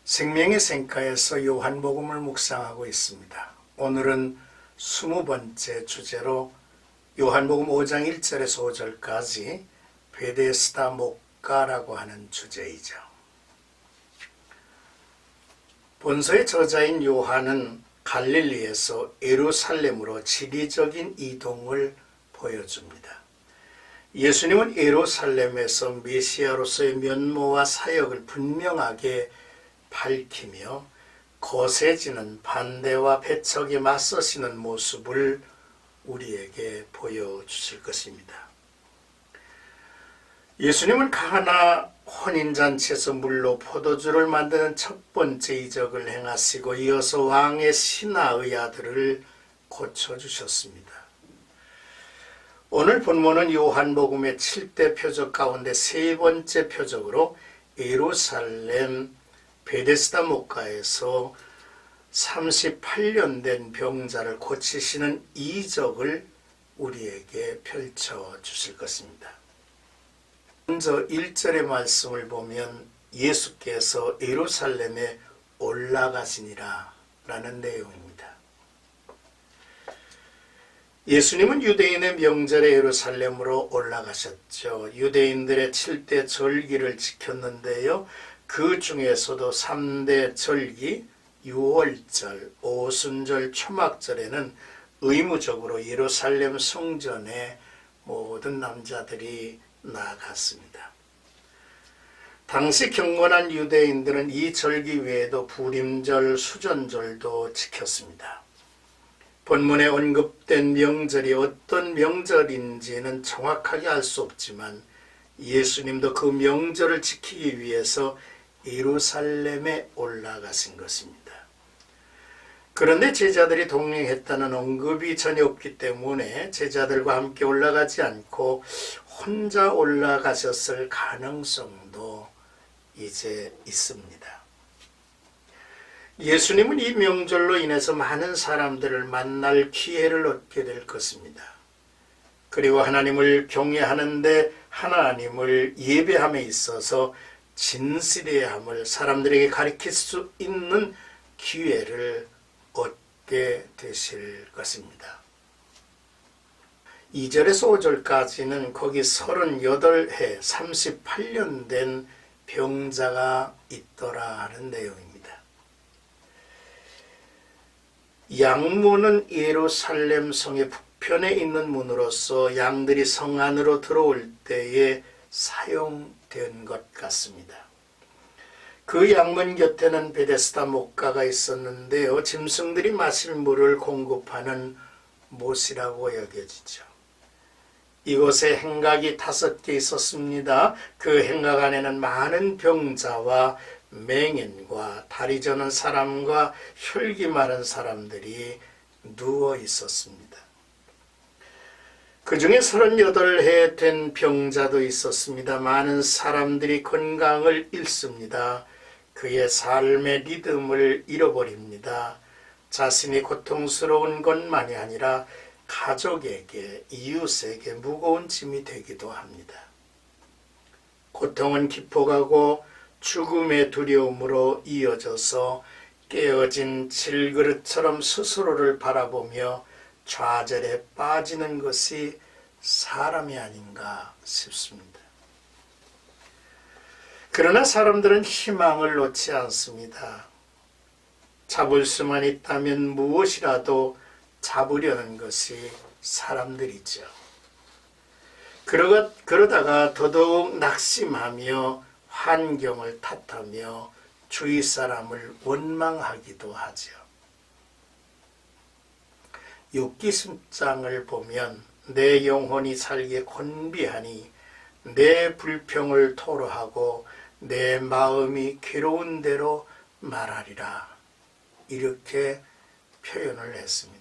생명의 샘가에서 요한복음을 묵상하고 있습니다. 오늘은 20번째 주제로 요한복음 5장 1절에서 5절까지 베데스다 목가라고 하는 주제이죠. 본서의 저자인 요한은 갈릴리에서 예루살렘으로 지리적인 이동을 보여줍니다. 예수님은 예루살렘에서 메시아로서의 면모와 사역을 분명하게 밝히며 거세지는 반대와 배척에 맞서시는 모습을 우리에게 보여주실 것입니다. 예수님은 가나 혼인잔치에서 물로 포도주를 만드는 첫 번째 이적을 행하시고 이어서 왕의 신하의 아들을 고쳐주셨습니다. 오늘 본문은 요한복음의 7대 표적 가운데 세 번째 표적으로 예루살렘 베데스다 목가에서 38년 된 병자를 고치시는 이적을 우리에게 펼쳐 주실 것입니다. 먼저 1절의 말씀을 보면 예수께서 예루살렘에 올라가시니라 라는 내용입니다. 예수님은 유대인의 명절에 예루살렘으로 올라가셨죠. 유대인들의 7대 절기를 지켰는데요. 그 중에서도 3대 절기, 유월절, 오순절, 초막절에는 의무적으로 예루살렘 성전에 모든 남자들이 나아갔습니다. 당시 경건한 유대인들은 이 절기 외에도 부림절, 수전절도 지켰습니다. 본문에 언급된 명절이 어떤 명절인지는 정확하게 알 수 없지만 예수님도 그 명절을 지키기 위해서 예루살렘에 올라가신 것입니다. 그런데 제자들이 동행했다는 언급이 전혀 없기 때문에 제자들과 함께 올라가지 않고 혼자 올라가셨을 가능성도 이제 있습니다. 예수님은 이 명절로 인해서 많은 사람들을 만날 기회를 얻게 될 것입니다. 그리고 하나님을 경외하는데 하나님을 예배함에 있어서 진실해야 함을 사람들에게 가르칠 수 있는 기회를 얻게 되실 것입니다. 2절에서 5절까지는 거기 38해 38년 된 병자가 있더라 하는 내용입니다. 양문은 예루살렘 성의 북편에 있는 문으로서 양들이 성 안으로 들어올 때에 사용된 것 같습니다. 그 양문 곁에는 베데스다 목가가 있었는데요. 짐승들이 마실 물을 공급하는 못이라고 여겨지죠. 이곳에 행각이 5개 있었습니다. 그 행각 안에는 많은 병자와 맹인과 다리 저는 사람과 혈기 마른 사람들이 누워 있었습니다. 그 중에 38해 된 병자도 있었습니다. 많은 사람들이 건강을 잃습니다. 그의 삶의 리듬을 잃어버립니다. 자신이 고통스러운 것만이 아니라 가족에게, 이웃에게 무거운 짐이 되기도 합니다. 고통은 깊어가고 죽음의 두려움으로 이어져서 깨어진 질그릇처럼 스스로를 바라보며 좌절에 빠지는 것이 사람이 아닌가 싶습니다. 그러나 사람들은 희망을 놓지 않습니다. 잡을 수만 있다면 무엇이라도 잡으려는 것이 사람들이죠. 그러다가 더더욱 낙심하며 환경을 탓하며 주위 사람을 원망하기도 하죠. 욥기 10장을 보면 내 영혼이 살기에 곤비하니 내 불평을 토로하고 내 마음이 괴로운 대로 말하리라 이렇게 표현을 했습니다.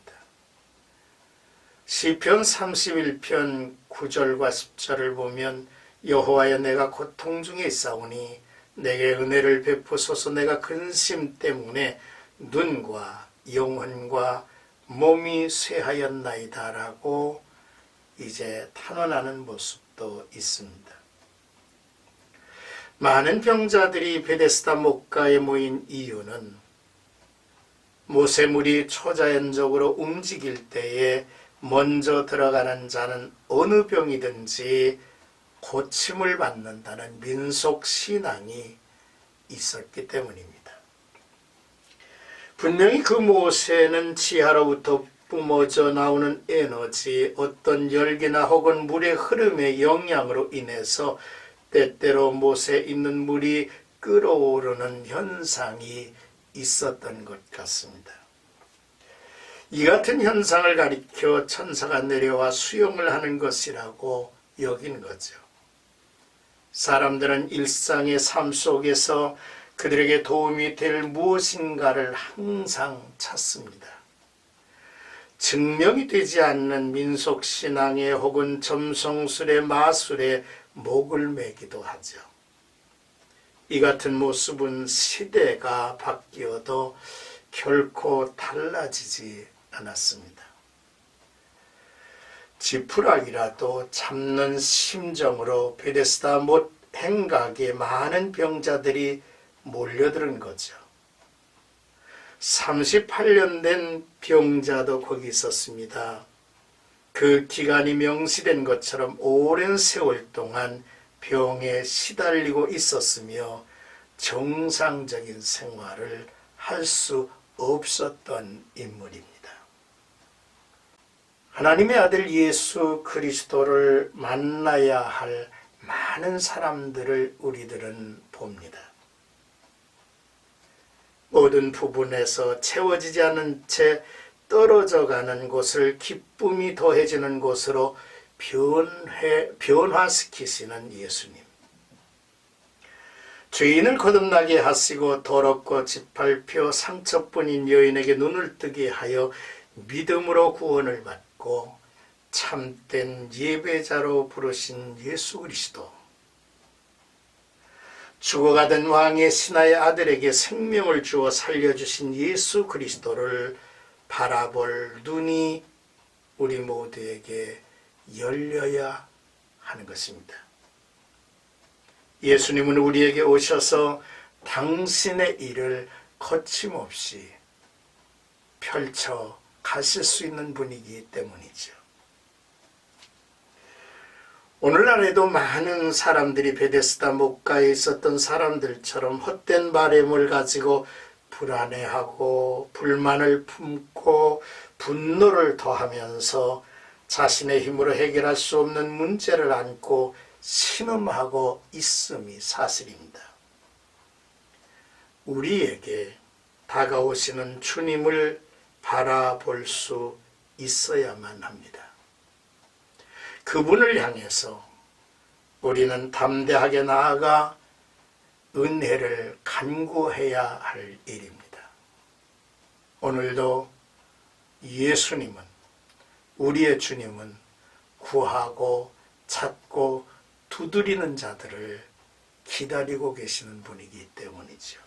시편 31편 9절과 10절을 보면 여호와여 내가 고통 중에 있사오니 내게 은혜를 베푸소서. 내가 근심 때문에 눈과 영혼과 몸이 쇠하였나이다 라고 이제 탄원하는 모습도 있습니다. 많은 병자들이 베데스다 목가에 모인 이유는 모세물이 초자연적으로 움직일 때에 먼저 들어가는 자는 어느 병이든지 고침을 받는다는 민속 신앙이 있었기 때문입니다. 분명히 그 모세는 지하로부터 뿜어져 나오는 에너지, 어떤 열기나 혹은 물의 흐름의 영향으로 인해서 때때로 못에 있는 물이 끓어오르는 현상이 있었던 것 같습니다. 이 같은 현상을 가리켜 천사가 내려와 수용을 하는 것이라고 여긴 거죠. 사람들은 일상의 삶 속에서 그들에게 도움이 될 무엇인가를 항상 찾습니다. 증명이 되지 않는 민속신앙에 혹은 점성술의 마술에 목을 매기도 하죠. 이 같은 모습은 시대가 바뀌어도 결코 달라지지 않았습니다. 지푸라기라도 잡는 심정으로 베데스다 못 행각에 많은 병자들이 몰려드는 거죠. 38년 된 병자도 거기 있었습니다. 그 기간이 명시된 것처럼 오랜 세월 동안 병에 시달리고 있었으며 정상적인 생활을 할 수 없었던 인물입니다. 하나님의 아들 예수 그리스도를 만나야 할 많은 사람들을 우리들은 봅니다. 모든 부분에서 채워지지 않은 채 떨어져가는 곳을 기쁨이 더해지는 곳으로 변화시키시는 예수님. 죄인을 거듭나게 하시고 더럽고 짓밟혀 상처뿐인 여인에게 눈을 뜨게 하여 믿음으로 구원을 받고 참된 예배자로 부르신 예수 그리스도. 죽어가던 왕의 신하의 아들에게 생명을 주어 살려주신 예수 그리스도를 바라볼 눈이 우리 모두에게 열려야 하는 것입니다. 예수님은 우리에게 오셔서 당신의 일을 거침없이 펼쳐 가실 수 있는 분이기 때문이죠. 오늘날에도 많은 사람들이 베데스다 목가에 있었던 사람들처럼 헛된 바램을 가지고 불안해하고 불만을 품고 분노를 더하면서 자신의 힘으로 해결할 수 없는 문제를 안고 신음하고 있음이 사실입니다. 우리에게 다가오시는 주님을 바라볼 수 있어야만 합니다. 그분을 향해서 우리는 담대하게 나아가 은혜를 간구해야 할 일입니다. 오늘도 예수님은, 우리의 주님은 구하고 찾고 두드리는 자들을 기다리고 계시는 분이기 때문이죠.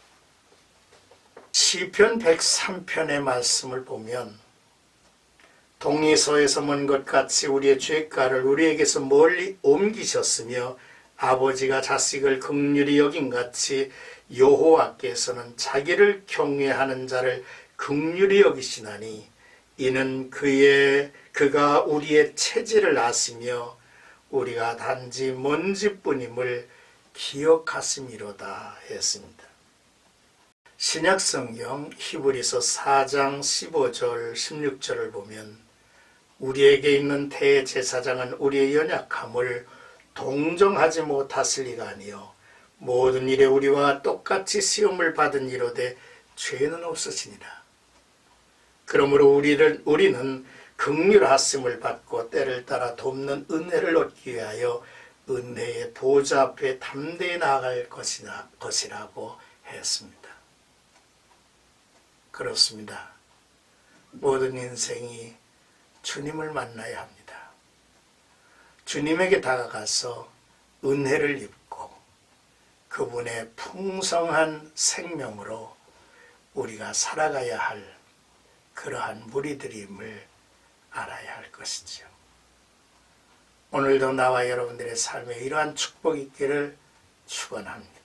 시편 103편의 말씀을 보면 동리서에서 먼 것 같이 우리의 죄가를 우리에게서 멀리 옮기셨으며 아버지가 자식을 긍휼히 여김같이 여호와께서는 자기를 경외하는 자를 긍휼히 여기시나니 이는 그가 우리의 체질을 아시며 우리가 단지 먼지뿐임을 기억하심이로다 했습니다. 신약성경 히브리서 4장 15절 16절을 보면 우리에게 있는 대제사장은 우리의 연약함을 동정하지 못하실 리가 아니요 모든 일에 우리와 똑같이 시험을 받은 이로되 죄는 없으시니라. 그러므로 우리는 긍휼하심을 받고 때를 따라 돕는 은혜를 얻기 위하여 은혜의 보좌 앞에 담대히 나아갈 것이라고 했습니다. 그렇습니다. 모든 인생이 주님을 만나야 합니다. 주님에게 다가가서 은혜를 입고 그분의 풍성한 생명으로 우리가 살아가야 할 그러한 무리들임을 알아야 할 것이죠. 오늘도 나와 여러분들의 삶에 이러한 축복이 있기를 축원합니다.